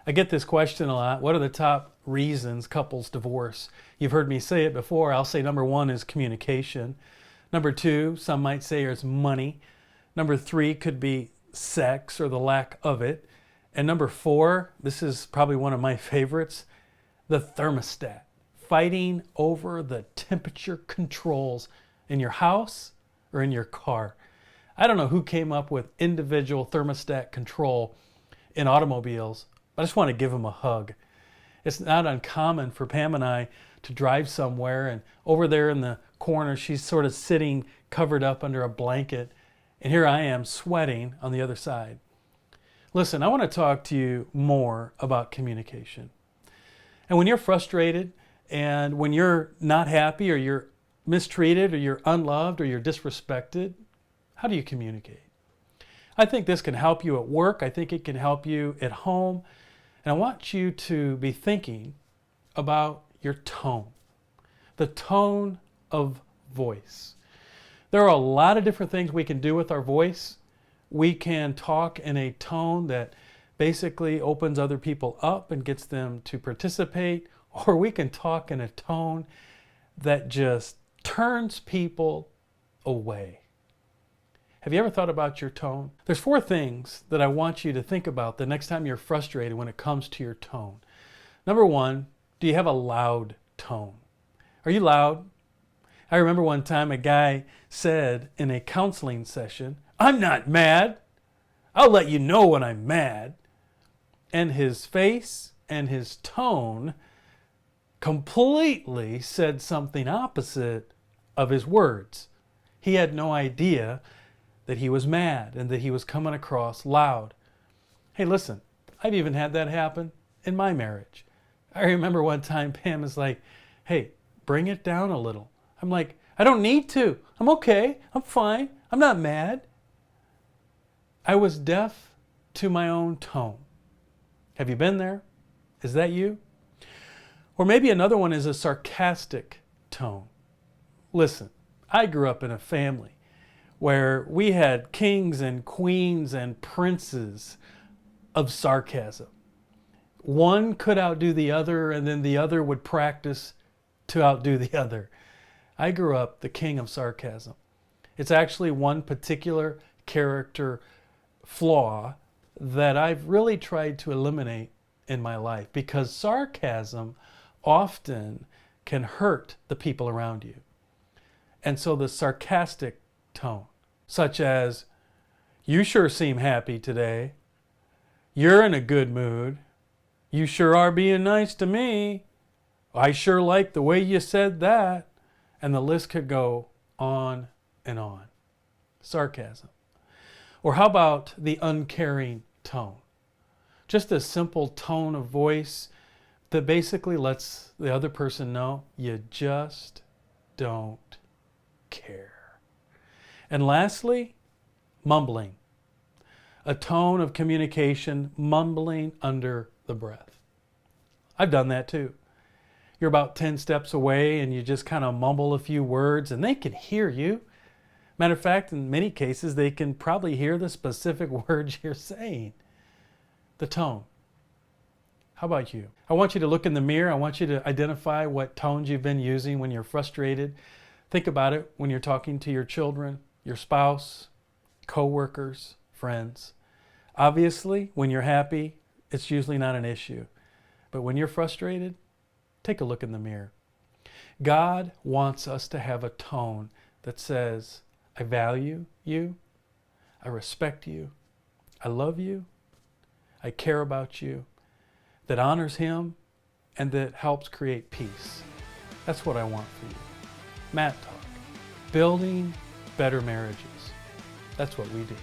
I get this question a lot. What are the top reasons couples divorce? You've heard me say it before. I'll say number one is communication. Number two, some might say, is money. Number three could be sex or the lack of it. And number four, this is probably one of my favorites, the thermostat. Fighting over the temperature controls in your house or in your car. I don't know who came up with individual thermostat control in automobiles, but I just want to give them a hug. It's not uncommon for Pam and I to drive somewhere, and over there in the corner she's sort of sitting covered up under a blanket, and here I am sweating on the other side. Listen, I want to talk to you more about communication. And when you're frustrated and when you're not happy or you're mistreated or you're unloved or you're disrespected, how do you communicate? I think this can help you at work. I think it can help you at home. And I want you to be thinking about your tone, the tone of voice. There are a lot of different things we can do with our voice. We can talk in a tone that basically opens other people up and gets them to participate, or we can talk in a tone that just turns people away. Have you ever thought about your tone? There's four things that I want you to think about the next time you're frustrated when it comes to your tone. Number one, do you have a loud tone? Are you loud? I remember one time a guy said in a counseling session, "I'm not mad. I'll let you know when I'm mad." And his face and his tone completely said something opposite of his words. He had no idea that he was mad and that he was coming across loud. Hey, listen, I've even had that happen in my marriage. I remember one time Pam was like, "Hey, bring it down a little." I'm like, "I don't need to. I'm okay. I'm fine. I'm not mad." I was deaf to my own tone. Have you been there? Is that you? Or maybe another one is a sarcastic tone. Listen, I grew up in a family where we had kings and queens and princes of sarcasm. One could outdo the other, and then the other would practice to outdo the other. I grew up the king of sarcasm. It's actually one particular character flaw that I've really tried to eliminate in my life, because sarcasm often can hurt the people around you. And so the sarcastic tone, such as, "You sure seem happy today. You're in a good mood. You sure are being nice to me. I sure like the way you said that." And the list could go on and on. Sarcasm. Or how about the uncaring tone? Just a simple tone of voice that basically lets the other person know you just don't care. And lastly, mumbling. A tone of communication, mumbling under the breath. I've done that too. You're about 10 steps away and you just kind of mumble a few words and they can hear you. Matter of fact, in many cases, they can probably hear the specific words you're saying. The tone. How about you? I want you to look in the mirror. I want you to identify what tones you've been using when you're frustrated. Think about it when you're talking to your children, your spouse, co-workers, friends. Obviously, when you're happy, it's usually not an issue. But when you're frustrated, take a look in the mirror. God wants us to have a tone that says, "I value you, I respect you, I love you, I care about you," that honors Him and that helps create peace. That's what I want for you. MattTalk, building better marriages. That's what we do.